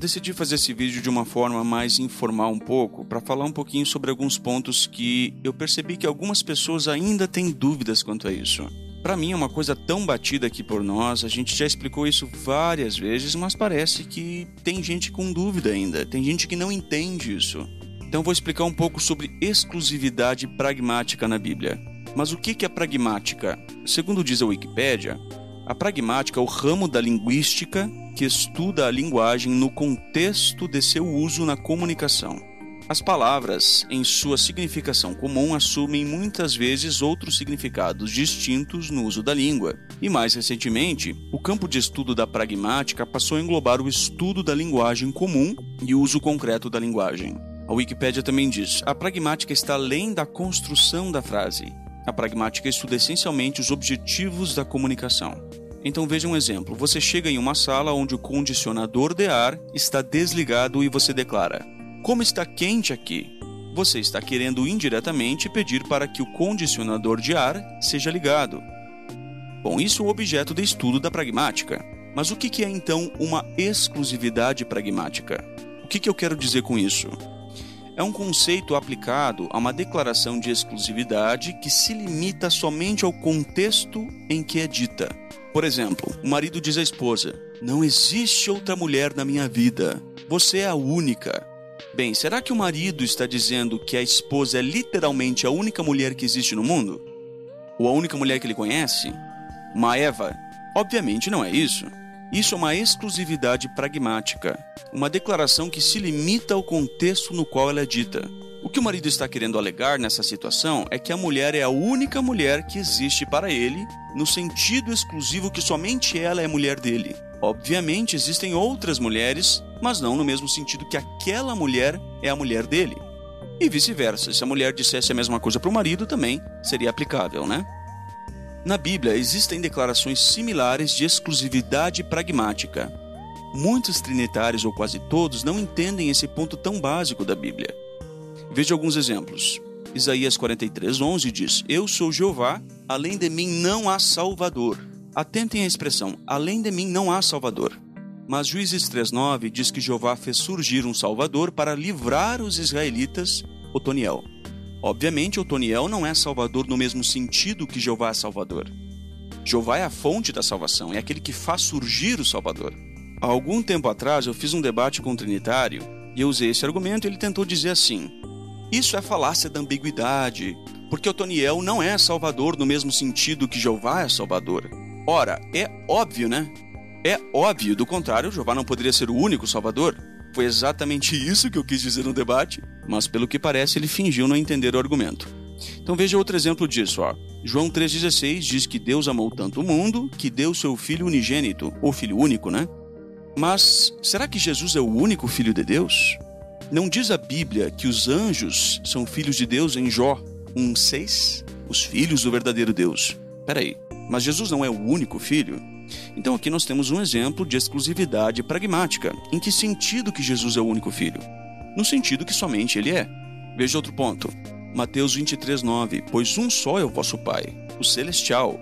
decidi fazer esse vídeo de uma forma mais informal um pouco, para falar um pouquinho sobre alguns pontos que eu percebi que algumas pessoas ainda têm dúvidas quanto a isso. Para mim é uma coisa tão batida aqui por nós, a gente já explicou isso várias vezes, mas parece que tem gente com dúvida ainda, tem gente que não entende isso. Então eu vou explicar um pouco sobre exclusividade pragmática na Bíblia. Mas o que é pragmática? Segundo diz a Wikipédia, a pragmática é o ramo da linguística que estuda a linguagem no contexto de seu uso na comunicação. As palavras, em sua significação comum, assumem muitas vezes outros significados distintos no uso da língua. E mais recentemente, o campo de estudo da pragmática passou a englobar o estudo da linguagem comum e o uso concreto da linguagem. A Wikipédia também diz: a pragmática está além da construção da frase. A pragmática estuda essencialmente os objetivos da comunicação. Então veja um exemplo. Você chega em uma sala onde o condicionador de ar está desligado e você declara: como está quente aqui. Você está querendo indiretamente pedir para que o condicionador de ar seja ligado. Bom, isso é o objeto de estudo da pragmática. Mas o que é então uma exclusividade pragmática? O que eu quero dizer com isso? É um conceito aplicado a uma declaração de exclusividade que se limita somente ao contexto em que é dita. Por exemplo, o marido diz à esposa: não existe outra mulher na minha vida, você é a única. Bem, será que o marido está dizendo que a esposa é literalmente a única mulher que existe no mundo? Ou a única mulher que ele conhece? Uma Eva? Obviamente não é isso. Isso é uma exclusividade pragmática, uma declaração que se limita ao contexto no qual ela é dita. O que o marido está querendo alegar nessa situação é que a mulher é a única mulher que existe para ele, no sentido exclusivo que somente ela é mulher dele. Obviamente existem outras mulheres, mas não no mesmo sentido que aquela mulher é a mulher dele. E vice-versa, se a mulher dissesse a mesma coisa para o marido, também seria aplicável, né? Na Bíblia existem declarações similares de exclusividade pragmática. Muitos trinitários, ou quase todos, não entendem esse ponto tão básico da Bíblia. Veja alguns exemplos. Isaías 43:11 diz: eu sou Jeová, além de mim não há Salvador. Atentem à expressão, além de mim não há Salvador. Mas Juízes 3:9 diz que Jeová fez surgir um Salvador para livrar os israelitas, Otoniel. Obviamente, Otoniel não é Salvador no mesmo sentido que Jeová é Salvador. Jeová é a fonte da salvação, é aquele que faz surgir o Salvador. Há algum tempo atrás eu fiz um debate com um trinitário e eu usei esse argumento e ele tentou dizer assim: isso é falácia da ambiguidade, porque Otoniel não é Salvador no mesmo sentido que Jeová é Salvador. Ora, é óbvio, né? É óbvio, do contrário, Jeová não poderia ser o único Salvador. Foi exatamente isso que eu quis dizer no debate, mas pelo que parece ele fingiu não entender o argumento. Então veja outro exemplo disso. João 3,16 diz que Deus amou tanto o mundo que deu seu Filho unigênito, ou Filho único, né? Mas será que Jesus é o único Filho de Deus? Não diz a Bíblia que os anjos são filhos de Deus em Jó 1,6? Os filhos do verdadeiro Deus. Peraí, mas Jesus não é o único Filho? Então aqui nós temos um exemplo de exclusividade pragmática. Em que sentido que Jesus é o único Filho? No sentido que somente Ele é. Veja outro ponto. Mateus 23:9. Pois um só é o vosso Pai, o Celestial.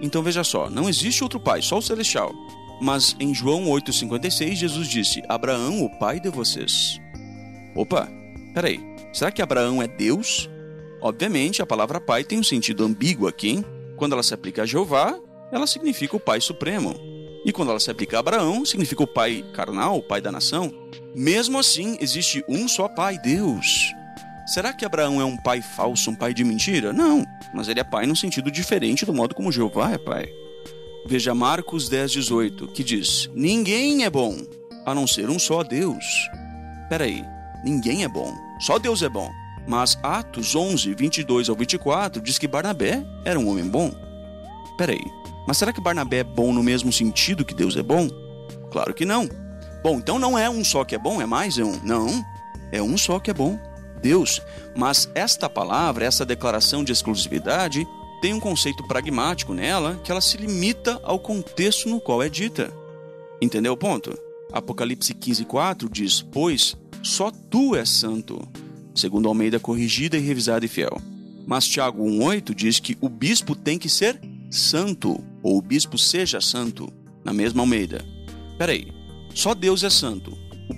Então veja só, não existe outro Pai, só o Celestial. Mas em João 8,56 Jesus disse: Abraão, o pai de vocês. Opa, peraí, será que Abraão é Deus? Obviamente a palavra pai tem um sentido ambíguo aqui, hein? Quando ela se aplica a Jeová, ela significa o Pai Supremo. E quando ela se aplica a Abraão, significa o pai carnal, o pai da nação. Mesmo assim, existe um só Pai, Deus. Será que Abraão é um pai falso, um pai de mentira? Não, mas ele é pai num sentido diferente do modo como Jeová é pai. Veja Marcos 10,18, que diz: ninguém é bom, a não ser um só Deus. Peraí, ninguém é bom, só Deus é bom. Mas Atos 11, 22 ao 24 diz que Barnabé era um homem bom. Peraí, mas será que Barnabé é bom no mesmo sentido que Deus é bom? Claro que não. Bom, então não é um só que é bom, é mais um. Não, é um só que é bom, Deus. Mas esta palavra, essa declaração de exclusividade, tem um conceito pragmático nela que ela se limita ao contexto no qual é dita. Entendeu o ponto? Apocalipse 15:4 diz: pois só tu és santo, segundo Almeida corrigida e revisada e fiel. Mas Tiago 1:8 diz que o bispo tem que ser santo, ou o bispo seja santo, na mesma Almeida. Peraí, só Deus é santo,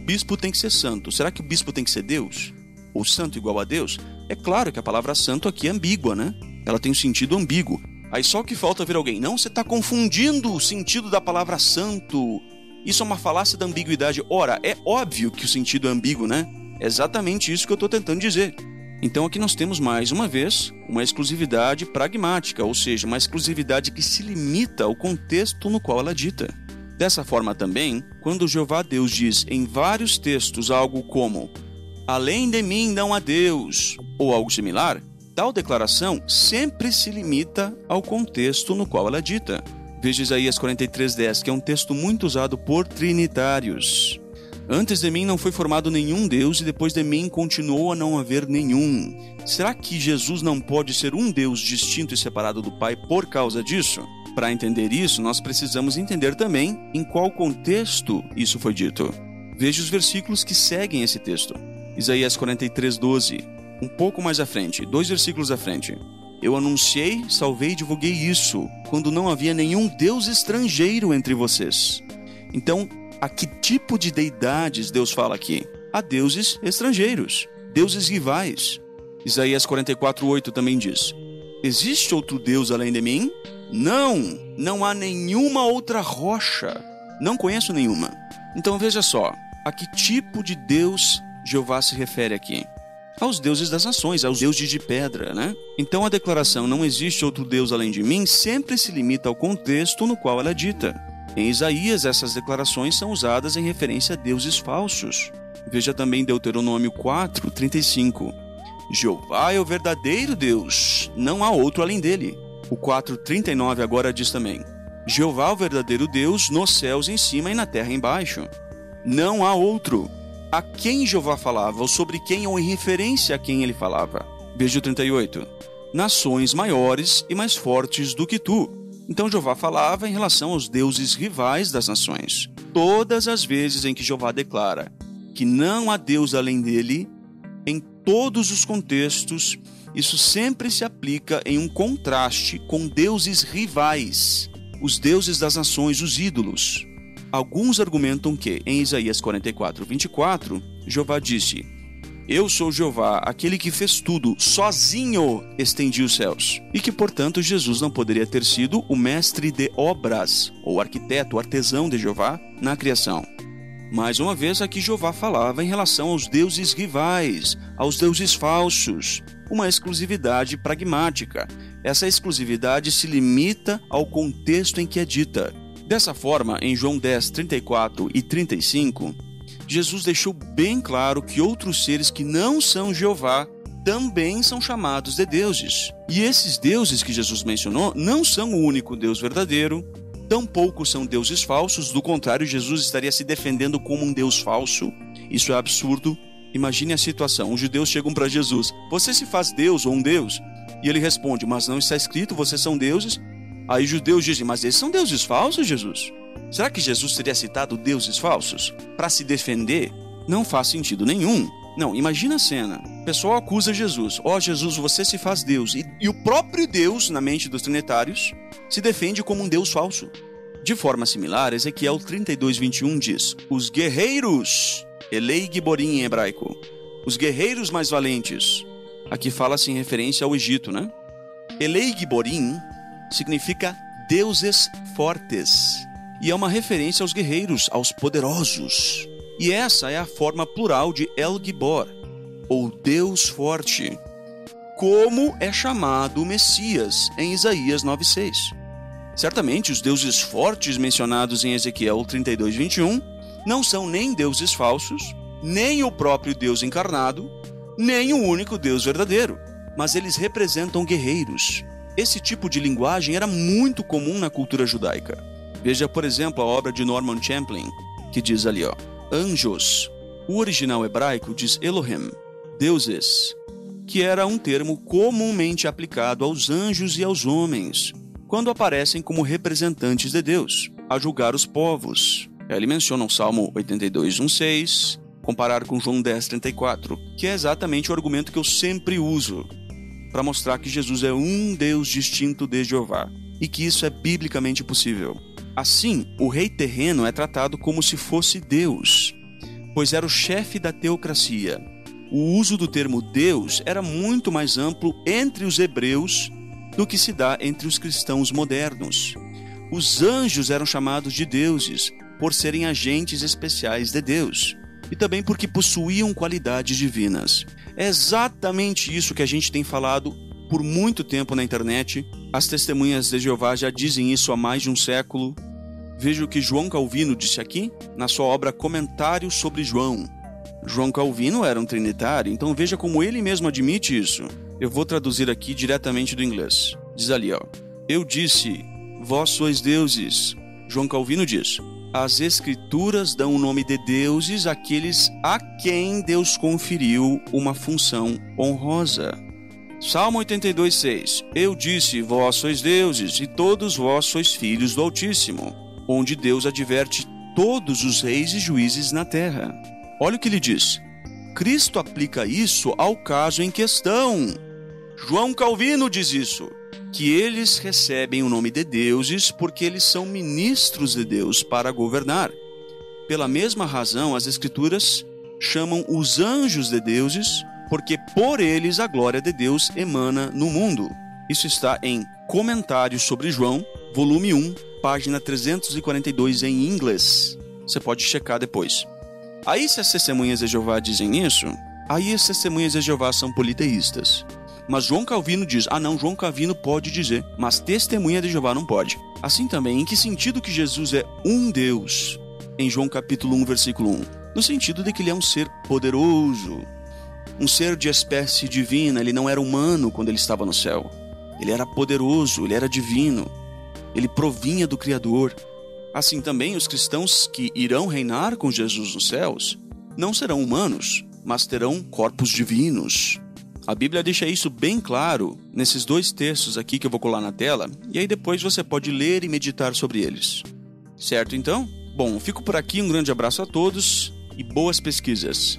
bispo tem que ser santo. Será que o bispo tem que ser Deus? Ou santo igual a Deus? É claro que a palavra santo aqui é ambígua, né? Ela tem um sentido ambíguo. Aí só que falta ver alguém. Não, você está confundindo o sentido da palavra santo. Isso é uma falácia da ambiguidade. Ora, é óbvio que o sentido é ambíguo, né? É exatamente isso que eu estou tentando dizer. Então aqui nós temos mais uma vez uma exclusividade pragmática, ou seja, uma exclusividade que se limita ao contexto no qual ela é dita. Dessa forma também, quando Jeová Deus diz em vários textos algo como "Além de mim não há Deus", ou algo similar, tal declaração sempre se limita ao contexto no qual ela é dita. Veja Isaías 43:10, que é um texto muito usado por trinitários. "Antes de mim não foi formado nenhum Deus, e depois de mim continuou a não haver nenhum." Será que Jesus não pode ser um Deus distinto e separado do Pai por causa disso? Para entender isso, nós precisamos entender também em qual contexto isso foi dito. Veja os versículos que seguem esse texto. Isaías 43:12, um pouco mais à frente, 2 versículos à frente. "Eu anunciei, salvei e divulguei isso, quando não havia nenhum Deus estrangeiro entre vocês." Então, a que tipo de deidades Deus fala aqui? A deuses estrangeiros, deuses rivais. Isaías 44:8 também diz: "Existe outro Deus além de mim? Não há nenhuma outra rocha. Não conheço nenhuma." Então veja só, a que tipo de Deus Jeová se refere aqui? Aos deuses das nações, aos deuses de pedra, né? Então a declaração "não existe outro Deus além de mim" sempre se limita ao contexto no qual ela é dita. Em Isaías, essas declarações são usadas em referência a deuses falsos. Veja também Deuteronômio 4:35. "Jeová é o verdadeiro Deus, não há outro além dele." O 4:39 agora diz também: "Jeová é o verdadeiro Deus, nos céus em cima e na terra embaixo." Não há outro. A quem Jeová falava, ou sobre quem, ou em referência a quem ele falava? Veja o 38. "Nações maiores e mais fortes do que tu." Então Jeová falava em relação aos deuses rivais das nações. Todas as vezes em que Jeová declara que não há Deus além dele, em todos os contextos, isso sempre se aplica em um contraste com deuses rivais, os deuses das nações, os ídolos. Alguns argumentam que, em Isaías 44:24, Jeová disse: "Eu sou Jeová, aquele que fez tudo, sozinho estendi os céus." E que, portanto, Jesus não poderia ter sido o mestre de obras, ou arquiteto, o artesão de Jeová, na criação. Mais uma vez, aqui Jeová falava em relação aos deuses rivais, aos deuses falsos, uma exclusividade pragmática. Essa exclusividade se limita ao contexto em que é dita. Dessa forma, em João 10:34 e 35, Jesus deixou bem claro que outros seres que não são Jeová também são chamados de deuses. E esses deuses que Jesus mencionou não são o único Deus verdadeiro, tampouco são deuses falsos, do contrário, Jesus estaria se defendendo como um Deus falso. Isso é absurdo. Imagine a situação, os judeus chegam para Jesus: "Você se faz Deus ou um Deus?" E ele responde: "Mas não está escrito, vocês são deuses?" Aí os judeus dizem: "Mas esses são deuses falsos, Jesus?" Será que Jesus teria citado deuses falsos para se defender? Não faz sentido nenhum. Não, imagina a cena. O pessoal acusa Jesus: "Ó Jesus, você se faz Deus." E o próprio Deus, na mente dos trinitários, se defende como um Deus falso. De forma similar, Ezequiel 32:21 diz: "Os guerreiros", Elei Giborim em hebraico, "os guerreiros mais valentes." Aqui fala-se em referência ao Egito, né? Elei Giborim significa deuses fortes. E é uma referência aos guerreiros, aos poderosos. E essa é a forma plural de El Gibor, ou Deus forte, como é chamado o Messias em Isaías 9:6. Certamente, os deuses fortes mencionados em Ezequiel 32:21 não são nem deuses falsos, nem o próprio Deus encarnado, nem o único Deus verdadeiro, mas eles representam guerreiros. Esse tipo de linguagem era muito comum na cultura judaica. Veja, por exemplo, a obra de Norman Champlin, que diz ali, anjos. O original hebraico diz Elohim, deuses, que era um termo comumente aplicado aos anjos e aos homens, quando aparecem como representantes de Deus, a julgar os povos. Ele menciona o Salmo 82:1-6, comparar com João 10:34, que é exatamente o argumento que eu sempre uso para mostrar que Jesus é um Deus distinto de Jeová e que isso é biblicamente possível. Assim, o rei terreno é tratado como se fosse Deus. pois era o chefe da teocracia. O uso do termo Deus era muito mais amplo entre os hebreus do que se dá entre os cristãos modernos. Os anjos eram chamados de deuses por serem agentes especiais de Deus e também porque possuíam qualidades divinas. É exatamente isso que a gente tem falado por muito tempo na internet. As testemunhas de Jeová já dizem isso há mais de um século. Veja o que João Calvino disse aqui na sua obra Comentário sobre João. João Calvino era um trinitário, então veja como ele mesmo admite isso. Eu vou traduzir aqui diretamente do inglês. Diz ali, eu disse, vós sois deuses. João Calvino diz, as escrituras dão o nome de deuses àqueles a quem Deus conferiu uma função honrosa. Salmo 82:6. Eu disse, vós sois deuses, e todos vós sois filhos do Altíssimo, onde Deus adverte todos os reis e juízes na terra. Olha o que ele diz. Cristo aplica isso ao caso em questão. João Calvino diz isso, que eles recebem o nome de deuses porque eles são ministros de Deus para governar. Pela mesma razão, as Escrituras chamam os anjos de deuses porque por eles a glória de Deus emana no mundo. Isso está em Comentários sobre João, volume 1, página 342 em inglês. Você pode checar depois. Aí, se as testemunhas de Jeová dizem isso, aí as testemunhas de Jeová são politeístas. Mas João Calvino diz, não, João Calvino pode dizer, mas testemunha de Jeová não pode. Assim também, em que sentido que Jesus é um Deus? Em João capítulo 1, versículo 1. No sentido de que ele é um ser poderoso, um ser de espécie divina. Ele não era humano quando ele estava no céu. Ele era poderoso, ele era divino. Ele provinha do Criador. Assim também, os cristãos que irão reinar com Jesus nos céus não serão humanos, mas terão corpos divinos. A Bíblia deixa isso bem claro nesses dois textos aqui que eu vou colar na tela, e aí depois você pode ler e meditar sobre eles. Certo, então? Bom, fico por aqui, um grande abraço a todos e boas pesquisas.